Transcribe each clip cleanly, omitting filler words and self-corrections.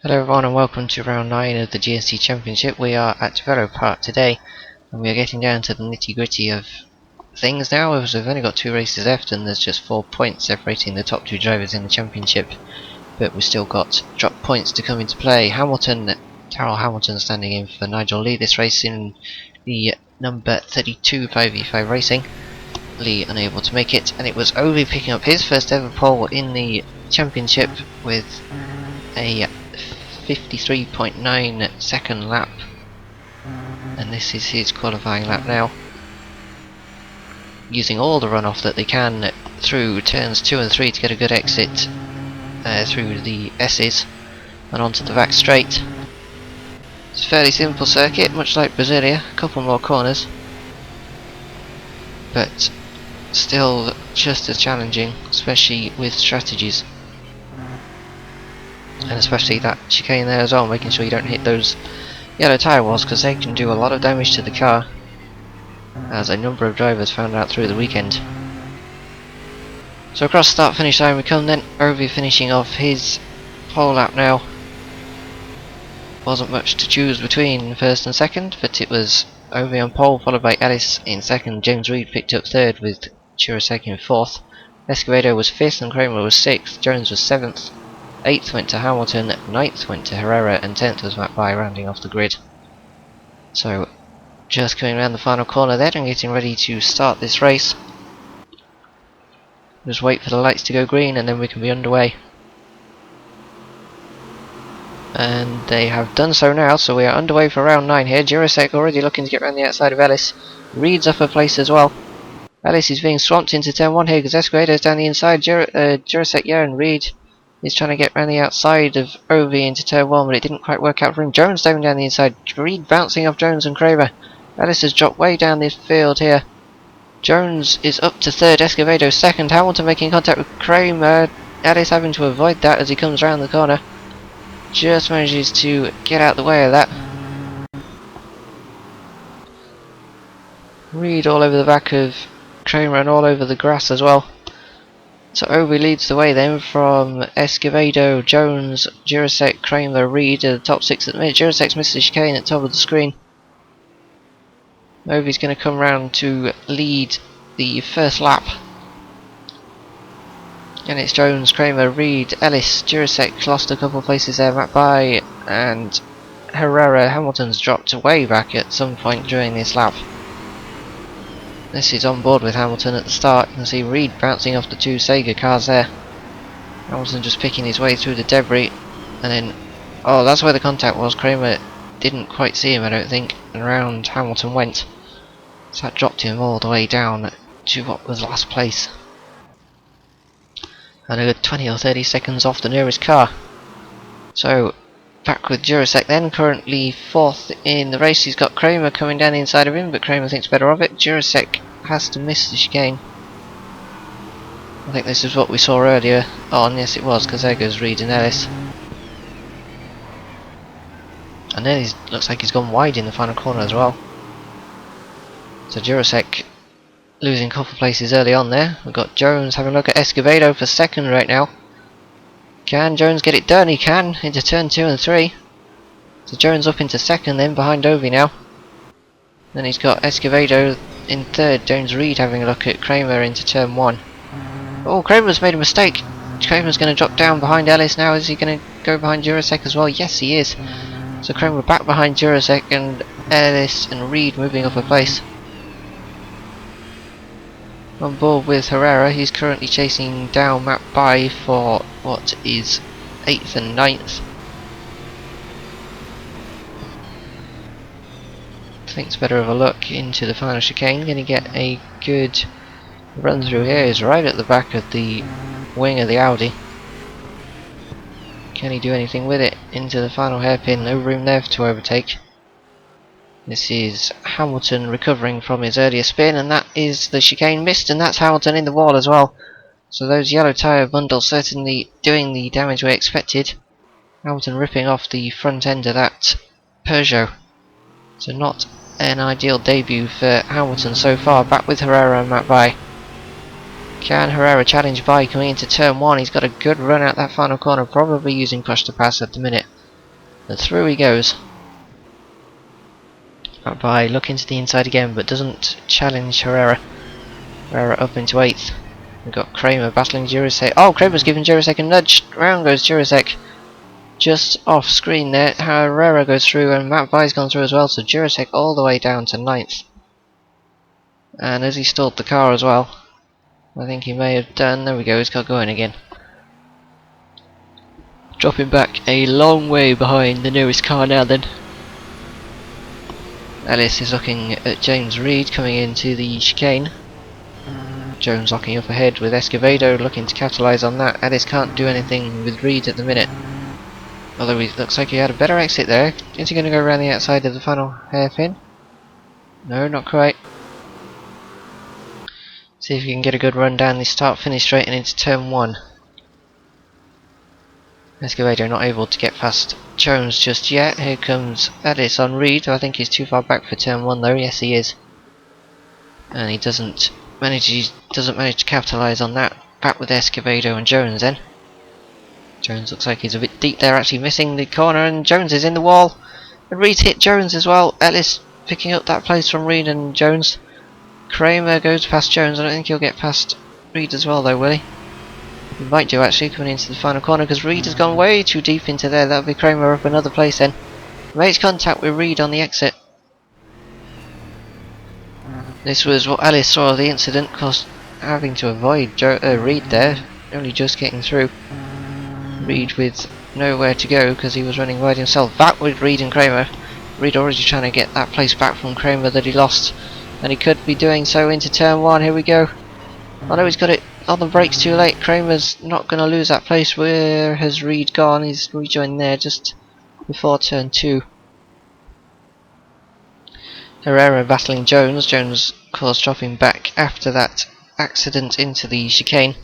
Hello everyone and welcome to round 9 of the GSC Championship. We are at Velopark today and we are getting down to the nitty gritty of things now, as we've only got 2 races left and there's just 4 points separating the top 2 drivers in the championship, but we've still got drop points to come into play. Daryll Hamilton standing in for Nigel Lee this race in the number 32 5v5 racing. Lee unable to make it, and it was Ovi picking up his first ever pole in the championship with a 53.9 second lap, and this is his qualifying lap now, using all the runoff that they can through turns 2 and 3 to get a good exit through the S's and onto the back straight. It's a fairly simple circuit, much like Brasilia, a couple more corners, but still just as challenging, especially with strategies. And especially that chicane there as well, making sure you don't hit those yellow tyre walls, because they can do a lot of damage to the car, as a number of drivers found out through the weekend. So across start finish line we come then. Ovi finishing off his pole lap now. Wasn't much to choose between first and second, but it was Ovi on pole, followed by Ellis in second. James Reed picked up third with Chirasek in fourth. Escovedo was fifth and Kramer was sixth. Jones was seventh. 8th went to Hamilton, 9th went to Herrera, and 10th was Matt By, rounding off the grid. So, just coming around the final corner there and getting ready to start this race. Just wait for the lights to go green and then we can be underway. And they have done so now, so we are underway for round 9 here. Jurasek already looking to get around the outside of Ellis. Reed's up a place as well. Ellis is being swamped into turn 1 here because Escovedo's down the inside. Jurasek, yeah, and Reed is trying to get around the outside of Ovi into turn 1, but it didn't quite work out for him. Jones diving down the inside. Reed bouncing off Jones and Kramer. Ellis has dropped way down this field here. Jones is up to third, Escovedo second. Hamilton making contact with Kramer. Ellis having to avoid that as he comes around the corner. Just manages to get out the way of that. Reed all over the back of Kramer and all over the grass as well. So Ovi leads the way then from Escovedo, Jones, Jurasek, Kramer, Reed are the top 6 at the minute. Jurasek's missed the chicane at the top of the screen. Ovi's going to come round to lead the first lap. And it's Jones, Kramer, Reed, Ellis, Jurasek lost a couple of places there, Matt By, and Herrera. Hamilton's dropped way back at some point during this lap. This is on board with Hamilton at the start. You can see Reed bouncing off the 2 Sega cars there. Hamilton just picking his way through the debris, and then, oh, that's where the contact was. Kramer didn't quite see him, I don't think, and round Hamilton went. So that dropped him all the way down to what was last place. And a good 20 or 30 seconds off the nearest car. So, back with Jurasek then, currently 4th in the race. He's got Kramer coming down the inside of him, but Kramer thinks better of it. Jurasek has to miss the chicane. I think this is what we saw earlier on. Yes, it was, because there goes Reed and Ellis. And then he looks like he's gone wide in the final corner as well. So Jurasek losing a couple of places early on there. We've got Jones having a look at Escovedo for second right now. Can Jones get it done? He can, into turn 2 and 3. So Jones up into second then, behind Ovi now. Then he's got Escovedo in third. Jones Reed having a look at Kramer into turn 1. Oh, Kramer's made a mistake. Kramer's going to drop down behind Ellis now. Is he going to go behind Jurasek as well? Yes, he is. So Kramer back behind Jurasek, and Ellis and Reed moving up a place. On board with Herrera, he's currently chasing down Matt By for what is 8th and 9th. Thinks better of a look into the final chicane. Going to get a good run through here. He's right at the back of the wing of the Audi. Can he do anything with it into the final hairpin? No room there to overtake. This is Hamilton recovering from his earlier spin, and that is the chicane missed, and that's Hamilton in the wall as well. So those yellow tyre bundles certainly doing the damage we expected. Hamilton ripping off the front end of that Peugeot. So not an ideal debut for Hamilton so far. Back with Herrera and Matt By. Can Herrera challenge By coming into turn 1? He's got a good run out that final corner, probably using push to pass at the minute. And through he goes. By looking to the inside again, but doesn't challenge Herrera. Herrera up into 8th. We've got Kramer battling Jurasek. Oh, Kramer's giving Jurasek a nudge. Round goes Jurasek. Just off screen there. Herrera goes through and Matt Vai's gone through as well. So Jurasek all the way down to 9th. And as he stalled the car as well, I think he may have done. There we go, he's got going again. Dropping back a long way behind the nearest car now then. Ellis is looking at James Reed coming into the chicane. Jones locking up ahead with Escovedo looking to capitalise on that. Ellis can't do anything with Reed at the minute. Although it looks like he had a better exit there. Is he going to go around the outside of the final hairpin? No, not quite. See if he can get a good run down the start-finish straight and into turn 1. Escovedo not able to get past Jones just yet. Here comes Ellis on Reed. I think he's too far back for turn 1 though. Yes, he is. And he doesn't manage to capitalise on that. Back with Escovedo and Jones then. Jones looks like he's a bit deep there, actually missing the corner, and Jones is in the wall. And Reed's hit Jones as well. Ellis picking up that place from Reed and Jones. Kramer goes past Jones. I don't think he'll get past Reed as well though, will he? He might do actually, coming into the final corner, because Reed has gone way too deep into there. That'll be Kramer up another place then. Makes contact with Reed on the exit. This was what Ellis saw of the incident, cause having to avoid Reed there, only just getting through. Reed with nowhere to go because he was running wide himself. Back with Reed and Kramer. Reed already trying to get that place back from Kramer that he lost, and he could be doing so into turn 1. Here we go. Oh no, he's got it on the brakes too late. Kramer's not going to lose that place. Where has Reed gone? He's rejoined there just before turn 2. Herrera battling Jones. Jones, of course, dropping back after that accident into the chicane.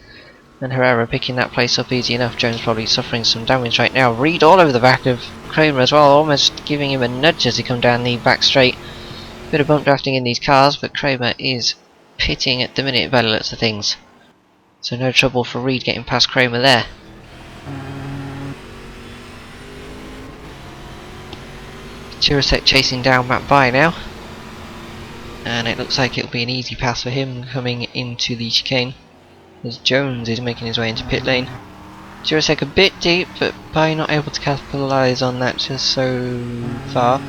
And Herrera picking that place up easy enough. Jones probably suffering some damage right now. Reed all over the back of Kramer as well, almost giving him a nudge as he come down the back straight. Bit of bump drafting in these cars, but Kramer is pitting at the minute by the looks of things. So no trouble for Reed getting past Kramer there. Jurasek chasing down Matt Vai now. And it looks like it'll be an easy pass for him coming into the chicane, as Jones is making his way into pit lane. Jurasek a bit deep, but Vai not able to capitalise on that just so far.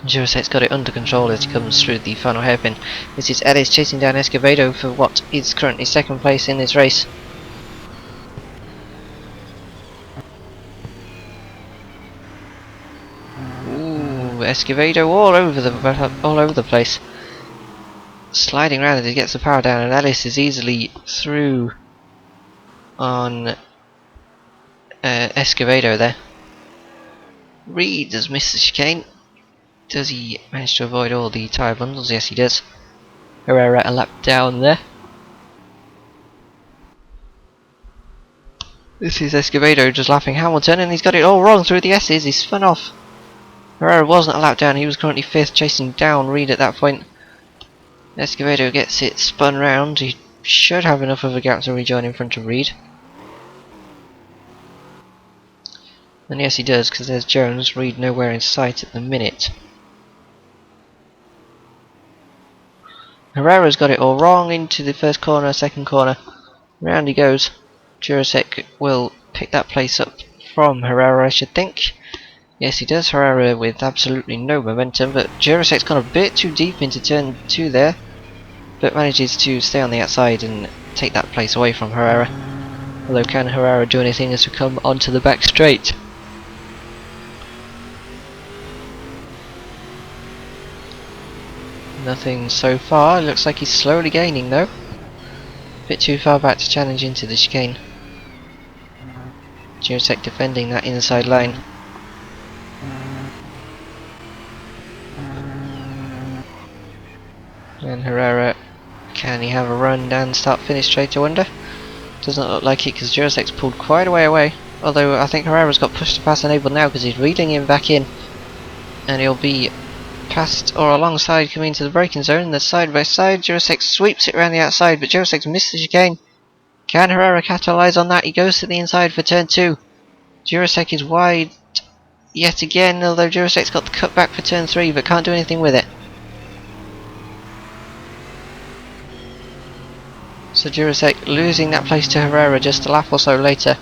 Jurasek's got it under control as he comes through the final hairpin. This is Ellis chasing down Escovedo for what is currently 2nd place in this race. Ooh, Escovedo all over the place. Sliding around as he gets the power down, and Ellis is easily through on Escovedo there. Reed has missed the chicane. Does he manage to avoid all the tyre bundles? Yes, he does. Herrera a lap down there. This is Escovedo just laughing Hamilton, and he's got it all wrong through the S's. He's spun off. Herrera wasn't a lap down. He was currently 5th, chasing down Reed at that point. Escovedo gets it spun round. He should have enough of a gap to rejoin in front of Reed. And yes, he does, because there's Jones. Reed nowhere in sight at the minute. Herrera's got it all wrong into the 1st corner, 2nd corner. Round he goes. Jurasek will pick that place up from Herrera, I should think. Yes, he does. Herrera with absolutely no momentum, but Jurasek's gone a bit too deep into turn 2 there, but manages to stay on the outside and take that place away from Herrera. Although, can Herrera do anything as we come onto the back straight? Nothing so far. Looks like he's slowly gaining though. Bit too far back to challenge into the chicane. Jurasek defending that inside line. And Herrera, can he have a run down start finish straight, I wonder? Doesn't look like it, because Jurasek's pulled quite a way away. Although I think Herrera's got push to pass enabled now, because he's reeling him back in. And he'll be past or alongside coming into the braking zone. The side by side, Jurasek sweeps it around the outside, but Jurasek's missed the chicane. Can Herrera capitalise on that? He goes to the inside for turn 2. Jurasek is wide yet again, although Jurasek's got the cut back for turn 3 but can't do anything with it. So Jurasek losing that place to Herrera just a lap or so later.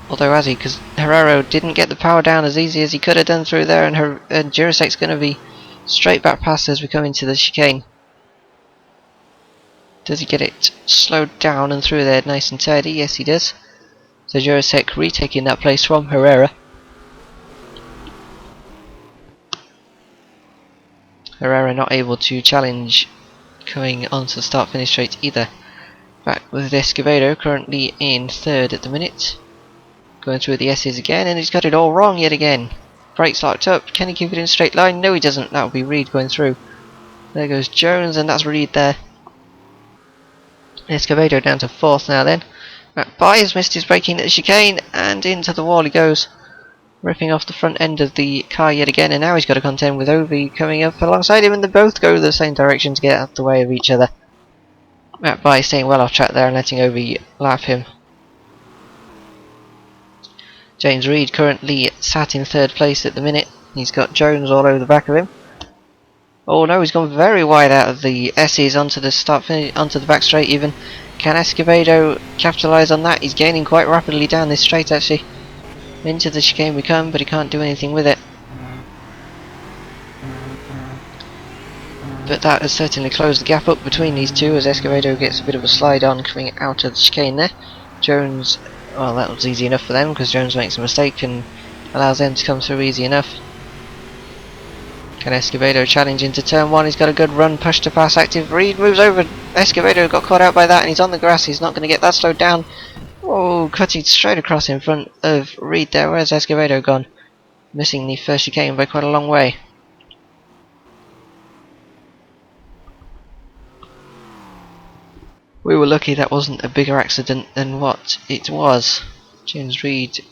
Although has he, because Herrera didn't get the power down as easy as he could have done through there, and Jurasek's going to be straight back past as we come into the chicane. Does he get it slowed down and through there nice and tidy? Yes he does. So Jurasek retaking that place from Herrera. Herrera not able to challenge coming onto the start finish straight either. Back with Escobedo currently in 3rd at the minute. Going through the S's again, and he's got it all wrong yet again. Brakes locked up. Can he keep it in a straight line? No he doesn't. That would be Reed going through. There goes Jones, and that's Reed there. Escobedo down to 4th now then. McBuy has missed his braking at the chicane, and into the wall he goes. Ripping off the front end of the car yet again, and now he's got to contend with Ovi coming up alongside him, and they both go the same direction to get out of the way of each other. McBuy staying well off track there and letting Ovi lap him. James Reed currently sat in 3rd place at the minute. He's got Jones all over the back of him. Oh no, he's gone very wide out of the S's onto the onto the back straight even. Can Escobedo capitalise on that? He's gaining quite rapidly down this straight actually. Into the chicane we come, but he can't do anything with it. But that has certainly closed the gap up between these two as Escobedo gets a bit of a slide on coming out of the chicane there. Jones, well that was easy enough for them because Jones makes a mistake and allows them to come through easy enough. Can Escobedo challenge into turn 1? He's got a good run, push to pass active. Reed moves over. Escobedo got caught out by that and he's on the grass. He's not going to get that slowed down. Oh, cutting straight across in front of Reed there. Where's Escobedo gone? Missing the first chicane by quite a long way. We were lucky that wasn't a bigger accident than what it was. James Reed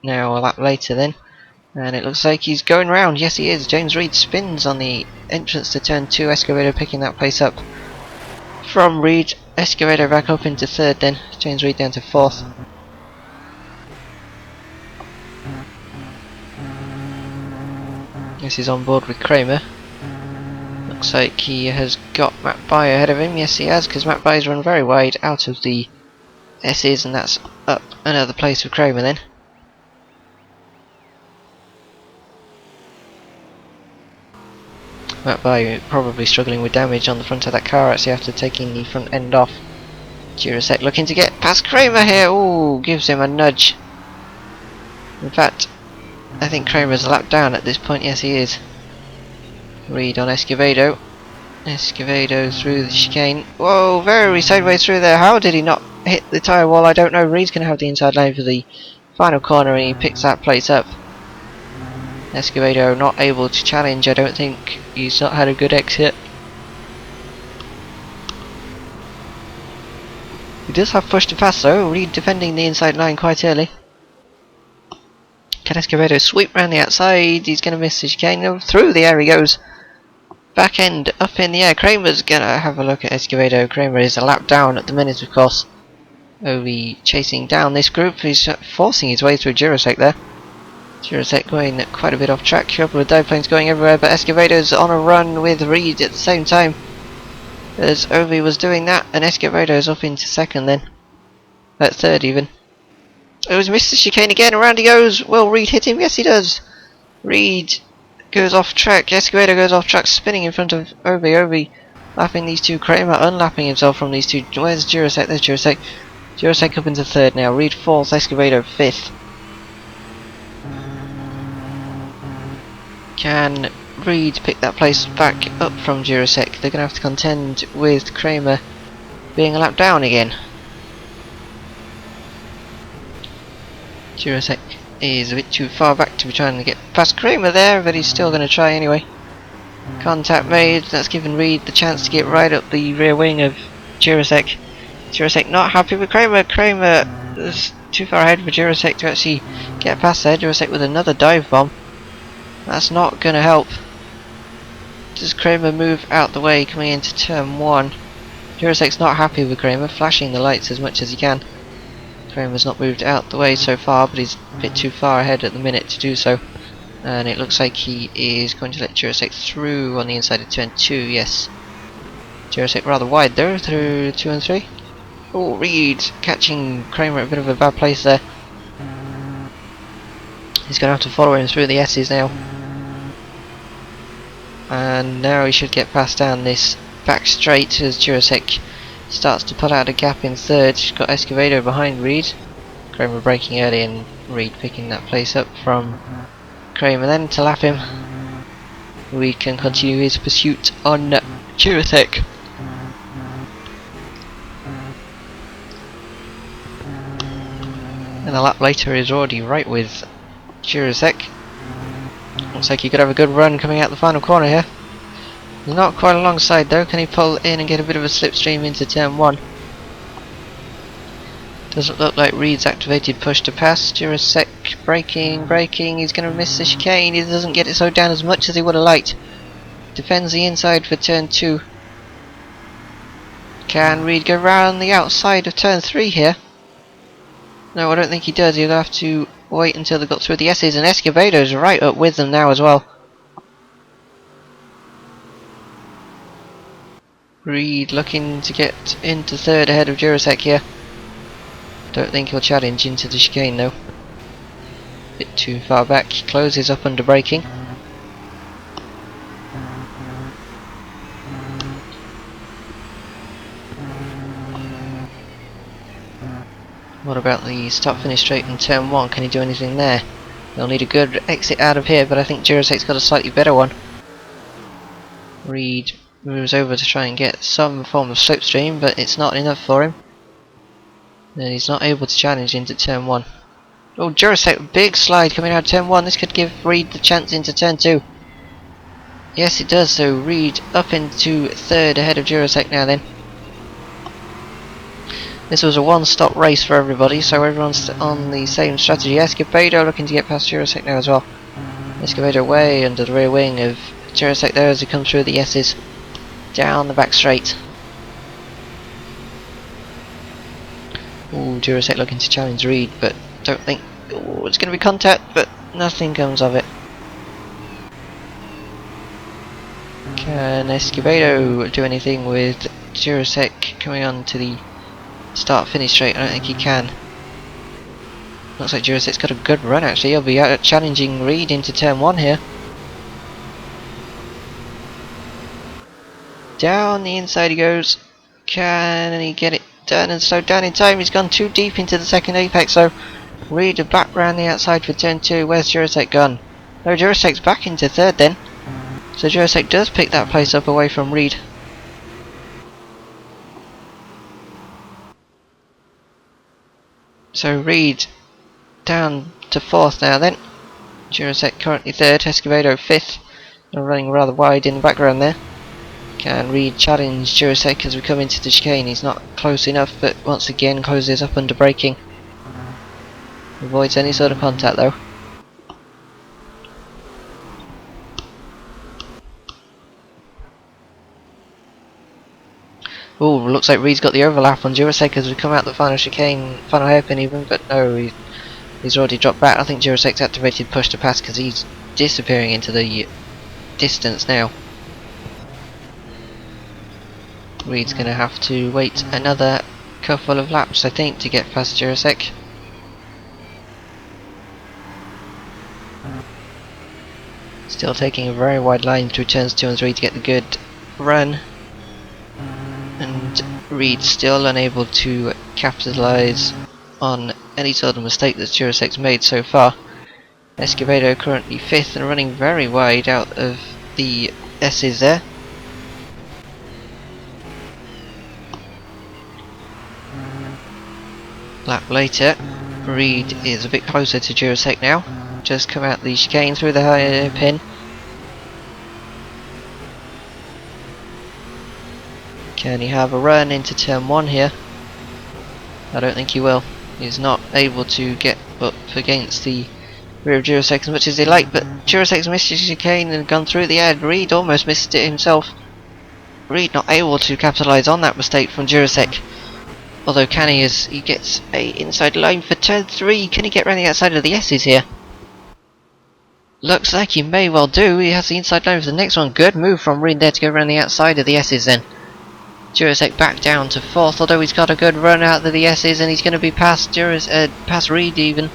now a lap later then. And it looks like he's going round. Yes he is. James Reed spins on the entrance to turn 2. Escobedo picking that place up from Reed. Escobedo back up into 3rd then. James Reed down to 4th. This is on board with Kramer. Looks like he has got McBuy ahead of him. Yes he has, because McBuy's run very wide out of the S's, and that's up another place for Kramer then. McBuy probably struggling with damage on the front of that car actually after taking the front end off. Jurasek looking to get past Kramer here. Ooh, gives him a nudge. In fact, I think Kramer's a lap down at this point. Yes he is. Reed on Escobedo. Escobedo through the chicane. Whoa, very sideways through there. How did he not hit the tyre wall? I don't know. Reed's going to have the inside lane for the final corner and he picks that place up. Escobedo not able to challenge. I don't think he's not had a good exit. He does have push to pass though. Reed defending the inside line quite early. Can Escobedo sweep round the outside? He's going to miss the chicane. Through the air he goes. Back end up in the air. Kramer's going to have a look at Escobedo. Kramer is a lap down at the minute of course. Ovi chasing down this group. He's forcing his way through Jurasek there. Jurasek going quite a bit off track. A couple of dive planes going everywhere, but Escobedo's on a run with Reed at the same time as Ovi was doing that, and Escobedo's up into 2nd then. At 3rd even. Oh, he's missed the chicane again, around he goes. Will Reed hit him? Yes he does. Reed goes off track. Escobedo goes off track, spinning in front of Ovi. Ovi lapping these two. Kramer unlapping himself from these two. Where's Jurasek? There's Jurasek. Jurasek up into 3rd now. Reed 4th, Escobedo 5th. Can Reed pick that place back up from Jurasek? They're going to have to contend with Kramer being a lap down again. Jurasek is a bit too far back to be trying to get past Kramer there, but he's still going to try anyway. Contact made. That's given Reed the chance to get right up the rear wing of Jurasek. Jurasek not happy with Kramer. Kramer is too far ahead for Jurasek to actually get past there. Jurasek with another dive bomb. That's not going to help. Does Kramer move out the way coming into turn 1? Jurasek's not happy with Kramer, flashing the lights as much as he can. Kramer's not moved out the way so far, but he's a bit too far ahead at the minute to do so. And it looks like he is going to let Jurasek through on the inside of turn 2, yes. Jurasek rather wide though, through 2 and 3. Oh, Reed catching Kramer at a bit of a bad place there. He's going to have to follow him through the S's now. And now he should get past down this back straight as Jurasek starts to put out a gap in third. He's got Escovedo behind Reed. Kramer braking early and Reed picking that place up from Kramer. Then to lap him, we can continue his pursuit on Jurasek. And a lap later is already right with Jurasek. Looks like he could have a good run coming out the final corner here. He's not quite alongside though. Can he pull in and get a bit of a slipstream into turn 1? Doesn't look like Reed's activated push to pass. Jurasek braking. He's going to miss the chicane. He doesn't get it slowed down as much as he would have liked. Defends the inside for turn 2. Can Reed go round the outside of turn 3 here? No, I don't think he does. He'll have to wait until they got through the S's, and Escovedo's right up with them now as well. Reed looking to get into third ahead of Jurasek here. Don't think he'll challenge into the chicane though. Bit too far back. He closes up under braking. What about the start finish straight in turn 1? Can he do anything there? He'll need a good exit out of here, but I think Jurasek's got a slightly better one. Reed moves over to try and get some form of slipstream, but it's not enough for him. And he's not able to challenge into turn 1. Oh, Jurasek, big slide coming out of turn 1. This could give Reed the chance into turn 2. Yes, it does. So Reed up into third ahead of Jurasek now then. This was a one-stop race for everybody, so everyone's on the same strategy. Escovedo looking to get past Jurasek now as well. Escovedo way under the rear wing of Jurasek there as he comes through the S's. Down the back straight. Ooh, Jurasek looking to challenge Reed, but don't think... Ooh, it's going to be contact, but nothing comes of it. Can Escovedo do anything with Jurasek coming on to the start finish straight? I don't think he can. Looks like Jurasek's got a good run actually. He'll be out challenging Reed into turn 1 here. Down the inside he goes. Can he get it done and slowed down in time? He's gone too deep into the second apex, so Reed back round the outside for turn 2. Where's Jurasek gone? No, Jurasek's back into third then. So Jurasek does pick that place up away from Reed. So Reed down to 4th now then. Jurasek currently 3rd, Escovedo 5th. They're running rather wide in the background there. Can Reed challenge Jurasek as we come into the chicane? He's not close enough, but once again closes up under braking. Avoids any sort of contact though. Oh, looks like Reed's got the overlap on Jurasek as we come out the final chicane, final hairpin even, but no, he's already dropped back. I think Jurasek's activated push to pass because he's disappearing into the distance now. Reed's going to have to wait another couple of laps I think to get past Jurasek. Still taking a very wide line through turns 2 and 3 to get the good run. And Reed still unable to capitalise on any sort of mistake that Jurasek's made so far. Escovedo currently 5th and running very wide out of the S's there. Lap later, Reed is a bit closer to Jurasek now. Just come out the chicane through the hairpin. Can he have a run into turn 1 here? I don't think he will. He's not able to get up against the rear of Jurasek as much as he like, but Jurasek's missed his chicane and gone through the air. Reed almost missed it himself. Reed not able to capitalise on that mistake from Jurasek. Although can he, as he gets a inside line for turn 3, can he get around the outside of the S's here? Looks like he may well do. He has the inside line for the next one. Good move from Reed there to go around the outside of the S's then. Jurasek back down to 4th, although he's got a good run out of the S's, and he's going to be past past Reed even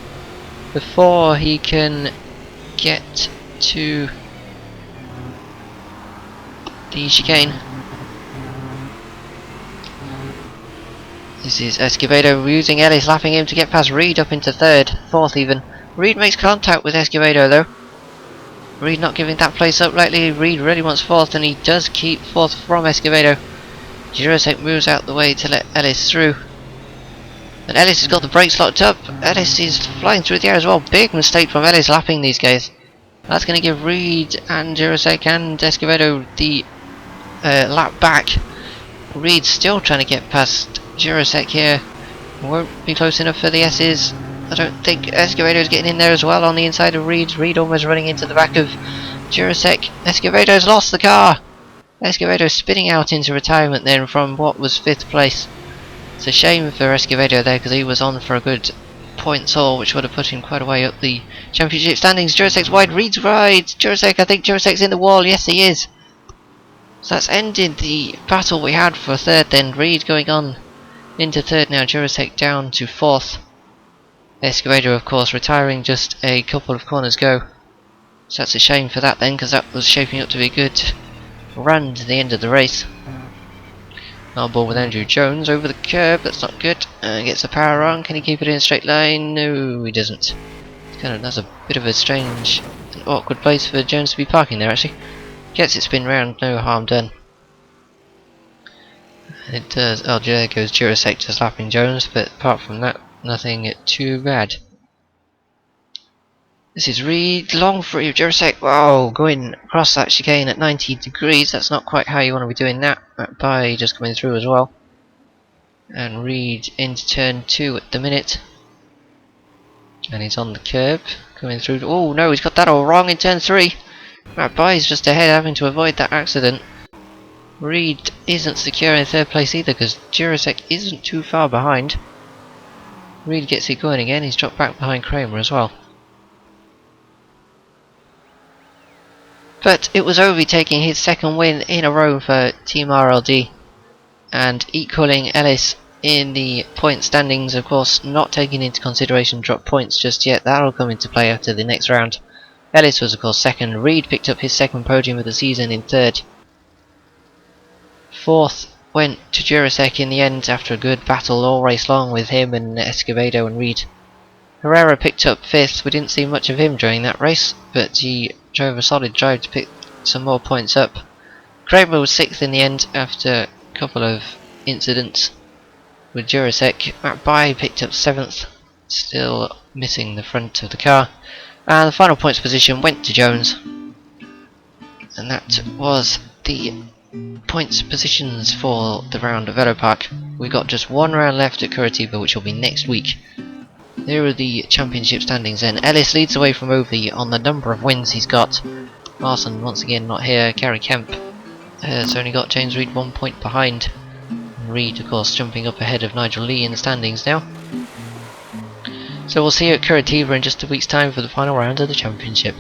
before he can get to the chicane. This is Escobedo using Ellis, lapping him to get past Reed up into 3rd, 4th even. Reed makes contact with Escobedo though. Reed not giving that place up lightly. Reed really wants 4th, and he does keep 4th from Escobedo. Jurasek moves out the way to let Ellis through. And Ellis has got the brakes locked up. Ellis is flying through the air as well. Big mistake from Ellis lapping these guys. That's going to give Reed and Jurasek and Escobedo the lap back. Reed still trying to get past Jurasek here. Won't be close enough for the S's. I don't think Escobedo is getting in there as well on the inside of Reed. Reed almost running into the back of Jurasek. Escobedo's lost the car. Escobedo spinning out into retirement then from what was 5th place. It's a shame for Escobedo there, because he was on for a good points haul, which would have put him quite a way up the championship standings. Jurasek's wide, Reed's wide. Jurasek, I think Jurasek's in the wall. Yes, he is. So that's ended the battle we had for 3rd then. Reed going on into 3rd now. Jurasek down to 4th. Escobedo, of course, retiring just a couple of corners go. So that's a shame for that then, because that was shaping up to be a good run to the end of the race. Ball with Andrew Jones over the curb. That's not good. Gets the power on. Can he keep it in a straight line? No, he doesn't. That's a bit of a strange and awkward place for Jones to be parking there actually. Gets it spin round, no harm done. It does. Oh, there goes Jurasek just lapping Jones, but apart from that, nothing too bad. This is Reed, long free of Jurasek. Wow, going across that chicane at 90 degrees. That's not quite how you want to be doing that. By just coming through as well. And Reed into turn 2 at the minute. And he's on the curb, coming through. Oh no, he's got that all wrong in turn 3. By's just ahead, having to avoid that accident. Reed isn't secure in 3rd place either, because Jurasek isn't too far behind. Reed gets it going again. He's dropped back behind Kramer as well. But it was Ovi taking his 2nd win in a row for Team RLD, and equaling Ellis in the point standings, of course, not taking into consideration drop points just yet. That'll come into play after the next round. Ellis was, of course, 2nd. Reed picked up his 2nd podium of the season in 3rd. 4th went to Jurasek in the end after a good battle all race long with him and Escobedo and Reed. Herrera picked up 5th. We didn't see much of him during that race, but he drove a solid drive to pick some more points up. Kramer was 6th in the end after a couple of incidents with Jurasek. Matt By picked up 7th, still missing the front of the car. And the final points position went to Jones. And that was the points positions for the round of Velopark. We've got just one round left at Curitiba, which will be next week. Here are the championship standings then. Ellis leads away from Ovi on the number of wins he's got. Larson once again not here. Gary Kemp has only got James Reed 1 point behind. And Reed, of course, jumping up ahead of Nigel Lee in the standings now. So we'll see you at Curitiba in just a week's time for the final round of the championship.